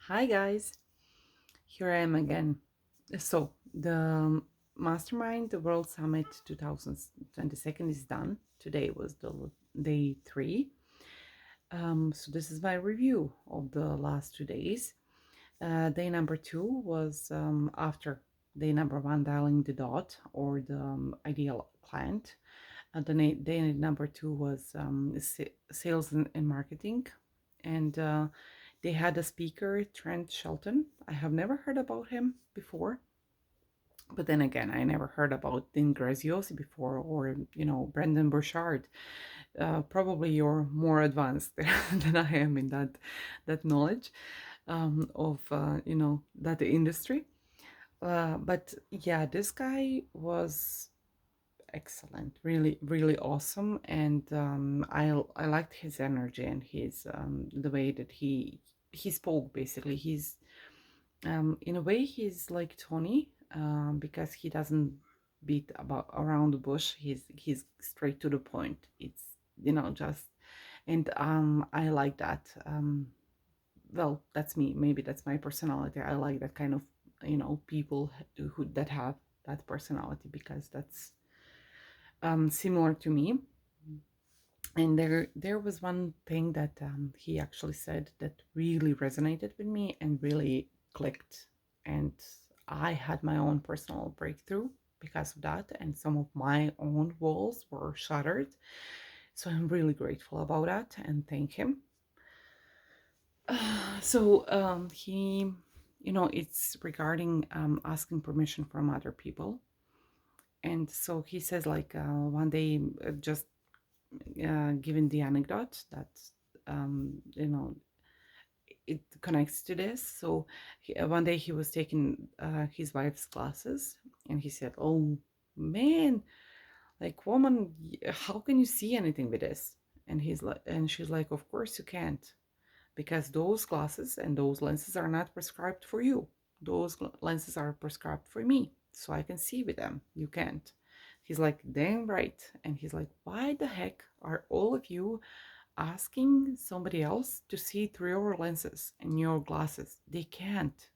Hi guys, here I am again. So the Mastermind, the World Summit 2022 is done. Today was the day 3. So this is my review of the last 2 days. Day number 2 was after day number 1, dialing the dot or the ideal client. Day number 2 was sales and marketing, and they had a speaker, Trent Shelton. I have never heard about him before, but then again, I never heard about Dean Graziosi before, or Brendon Burchard. Probably you're more advanced than I am in that knowledge of that industry. But yeah, this guy was excellent, really, really awesome, and I liked his energy and his the way that he spoke. Basically, he's in a way he's like Tony, because he doesn't beat about around the bush. He's straight to the point. It's just, and I like that. Well, that's me. Maybe that's my personality. I like that kind of people who that have that personality, because that's similar to me. And there was one thing that he actually said that really resonated with me and really clicked, and I had my own personal breakthrough because of that, and some of my own walls were shattered. So I'm really grateful about that and thank him. So he, it's regarding asking permission from other people. And so he says, like, one day, just given the anecdote that it connects to this. So one day he was taking his wife's classes, and he said, "Oh man, like, woman, how can you see anything with this?" And she's like, "Of course you can't, because those glasses and those lenses are not prescribed for you. Those lenses are prescribed for me, so I can see with them. You can't." He's like, "Damn right." And he's like, "Why the heck are all of you asking somebody else to see through your lenses and your glasses? They can't,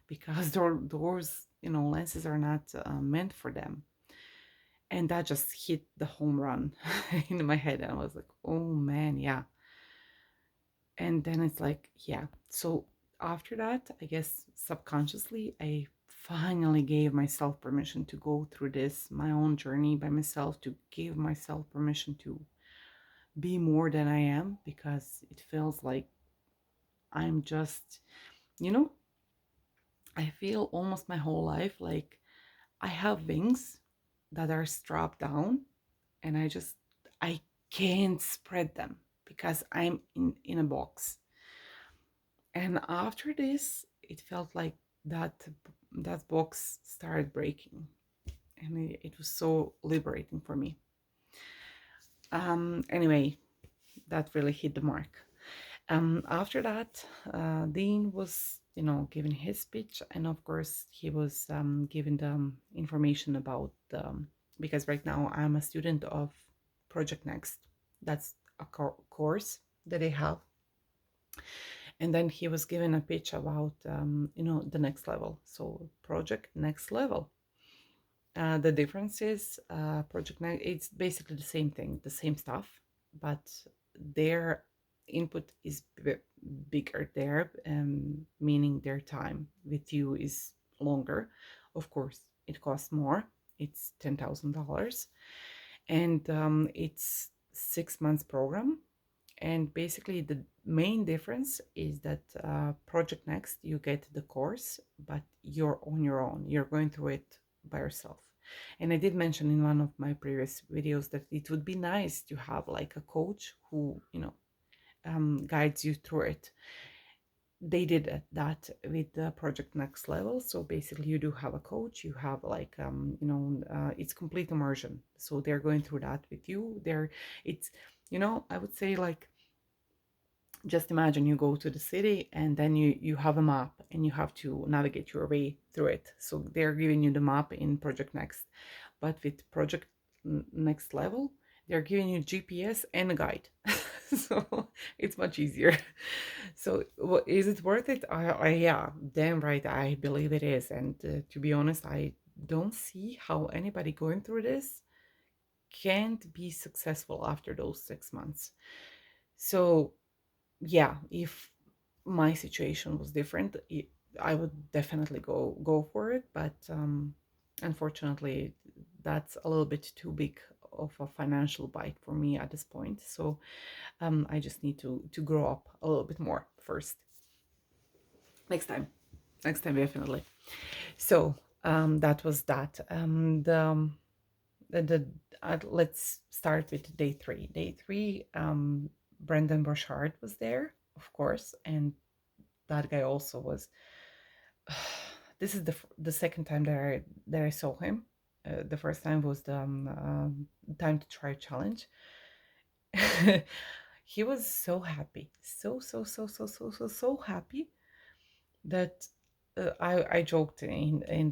because those lenses are not meant for them." And that just hit the home run in my head, and I was like, "Oh man, yeah." And then it's like, yeah. So after that, I guess subconsciously, I finally gave myself permission to go through this, my own journey by myself, to give myself permission to be more than I am, because it feels like I'm just, you know, I feel almost my whole life like I have wings that are strapped down, and I can't spread them because I'm in a box. And after this, it felt like that box started breaking, and it was so liberating for me. Anyway, that really hit the mark. After that, Dean was, giving his speech, and of course, he was giving the information about because right now I'm a student of Project Next. That's a course that they have, and then he was given a pitch about, the next level. So Project Next Level. The difference is, Project Next. It's basically the same thing, the same stuff, but their input is bigger there, meaning their time with you is longer. Of course, it costs more. It's $10,000, and it's 6 months program. And basically, the main difference is that Project Next, you get the course, but you're on your own. You're going through it by yourself. And I did mention in one of my previous videos that it would be nice to have like a coach who, guides you through it. They did that with the Project Next Level. So basically, you do have a coach. You have like, it's complete immersion. So they're going through that with you. It's, I would say, like, just imagine you go to the city, and then you have a map and you have to navigate your way through it. So they're giving you the map in Project Next, but with Project Next Level, they're giving you GPS and a guide. So it's much easier. So is it worth it? Yeah, damn right, I believe it is. And to be honest, I don't see how anybody going through this can't be successful after those 6 months. So yeah, if my situation was different, I would definitely go for it. But unfortunately, that's a little bit too big of a financial bite for me at this point. So I just need to grow up a little bit more first. Next time, next time definitely. So that was that. The let's start with day three. Day three, Brendon Burchard was there, of course, and that guy also was. This is the second time that I saw him. The first time was the time to try challenge. He was so happy, so happy that I joked in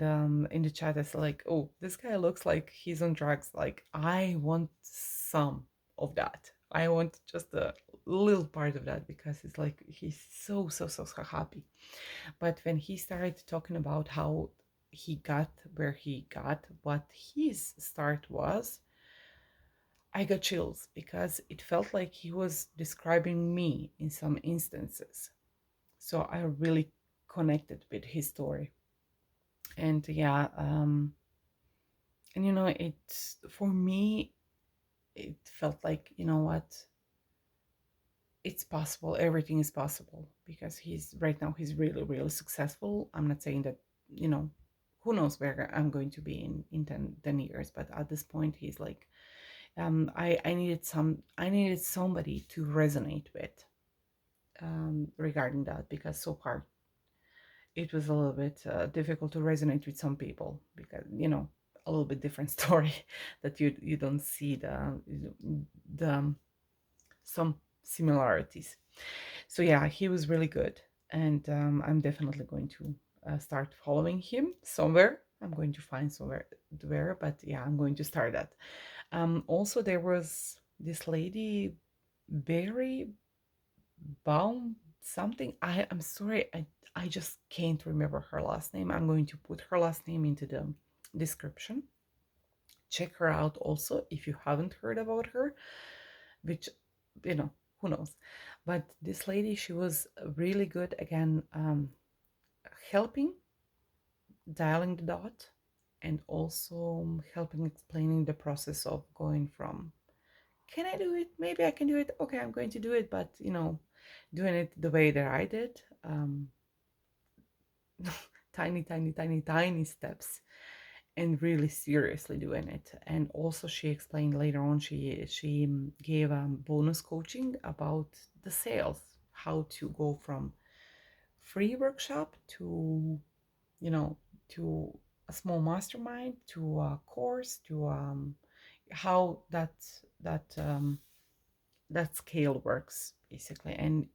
the chat. I said like, oh, this guy looks like he's on drugs. Like I want some of that. I want just a little part of that because it's like he's so happy. But when he started talking about how he got where he got, what his start was, I got chills because it felt like he was describing me in some instances. So I really connected with his story. And yeah, and it for me, it felt like, you know what, it's possible, everything is possible because he's right now, he's really successful. I'm not saying that, you know, who knows where I'm going to be in 10 years, but at this point, he's like, I needed somebody to resonate with regarding that because so far it was a little bit difficult to resonate with some people because a little bit different story that you don't see the some similarities. So yeah, he was really good, and I'm definitely going to start following him somewhere. I'm going to find somewhere where, but yeah, I'm going to start that. Also, there was this lady, Bari Baum something. I'm sorry, I just can't remember her last name. I'm going to put her last name into the description. Check her out also if you haven't heard about her, which who knows. But this lady, she was really good again, helping dialing the dot and also helping explaining the process of going from can I do it? Maybe I can do it. Okay, I'm going to do it, but doing it the way that I did, tiny steps, and really seriously doing it. And also, she explained later on. She gave bonus coaching about the sales, how to go from free workshop to to a small mastermind to a course to how that that scale works basically. And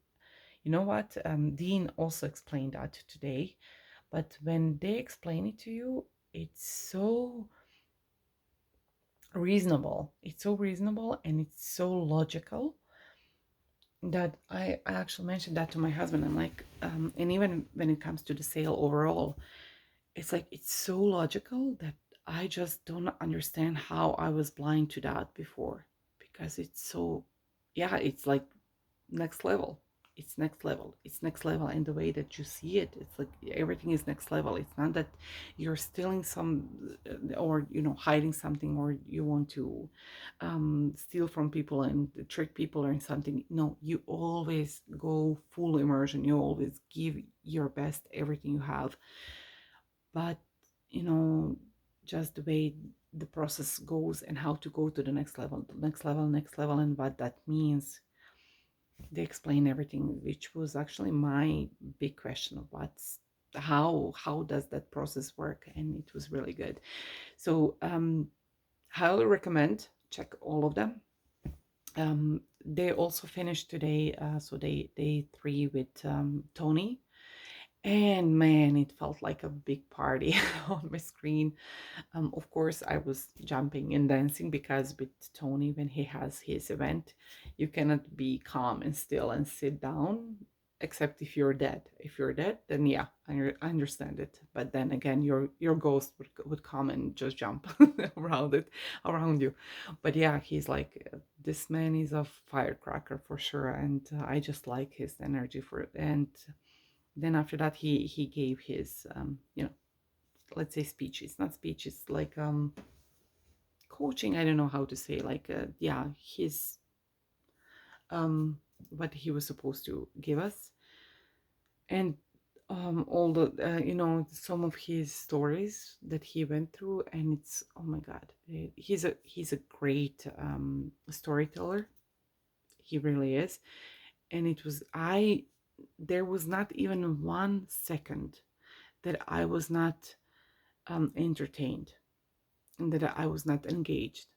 you know what, Dean also explained that today, but when they explain it to you, it's so reasonable and it's so logical that I actually mentioned that to my husband. I'm like, and even when it comes to the sale overall, it's like it's so logical that I just don't understand how I was blind to that before, because it's so, yeah, it's like next level. It's next level. It's next level. And the way that you see it, it's like everything is next level. It's not that you're stealing some or, hiding something, or you want to steal from people and trick people or something. No, you always go full immersion. You always give your best, everything you have. But, you know, just the way the process goes and how to go to the next level, and what that means, they explain everything, which was actually my big question of how does that process work, and it was really good. So highly recommend, check all of them. They also finished today, so day three with Tony, And man, it felt like a big party on my screen. Of course, I was jumping and dancing because with Tony, when he has his event, you cannot be calm and still and sit down, except if you're dead. If you're dead, then yeah, I understand it. But then again, your ghost would come and just jump around you. But yeah, he's like this man is a firecracker for sure, and I just like his energy for it. And then after that, he gave his let's say speeches, not speeches, like coaching, I don't know how to say, like yeah, his um what he was supposed to give us. And all the some of his stories that he went through, and it's, oh my god, he's a great storyteller. He really is. And it was, I there was not even 1 second that I was not entertained and that I was not engaged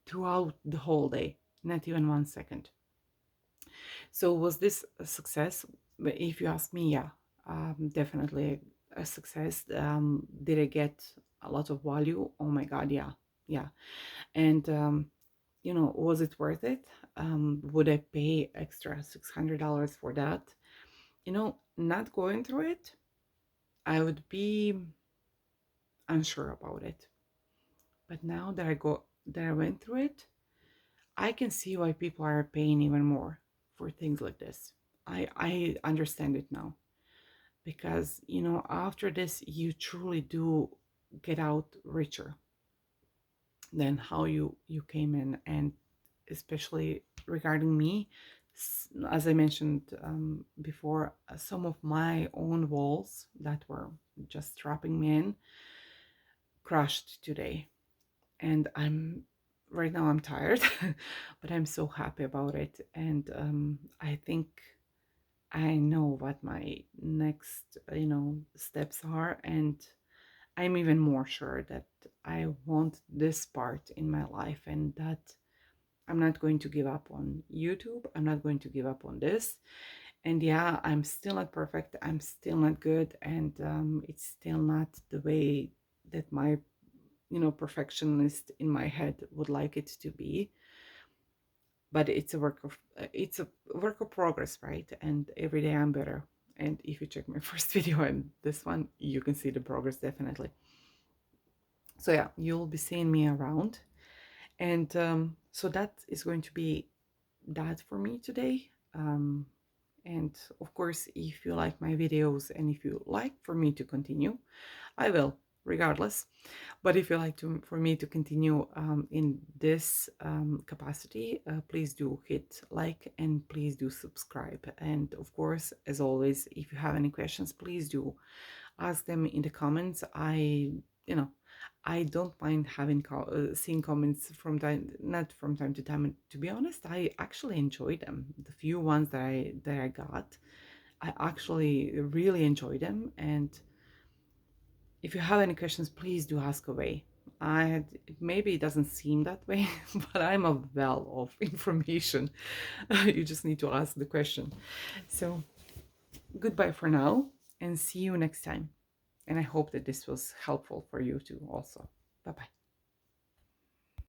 throughout the whole day, not even 1 second. So was this a success? If you ask me, yeah, definitely a success. Did I get a lot of value? Oh my God, yeah, yeah. And was it worth it? Would I pay extra $600 for that? Not going through it, I would be unsure about it. But now that I went through it, I can see why people are paying even more for things like this. I understand it now, because after this you truly do get out richer than how you came in. And especially regarding me, as I mentioned before, some of my own walls that were just trapping me in crushed today. And right now I'm tired, but I'm so happy about it. And I think I know what my next steps are. And I'm even more sure that I want this part in my life, and that I'm not going to give up on YouTube. I'm not going to give up on this. And yeah, I'm still not perfect, I'm still not good, and it's still not the way that my perfectionist in my head would like it to be. But it's a work of progress, right? And every day I'm better. And if you check my first video and this one, you can see the progress definitely. So yeah, you'll be seeing me around. And so that is going to be that for me today. And of course, if you like my videos and if you like for me to continue, I will, regardless. But if you like for me to continue in this capacity, please do hit like and please do subscribe. And of course, as always, if you have any questions, please do ask them in the comments. You know, I don't mind having seeing comments not from time to time. And to be honest, I actually enjoy them. The few ones that I got, I actually really enjoy them. And if you have any questions, please do ask away. Maybe it doesn't seem that way, but I'm a well of information. You just need to ask the question. So goodbye for now, and see you next time. And I hope that this was helpful for you too also. Bye bye.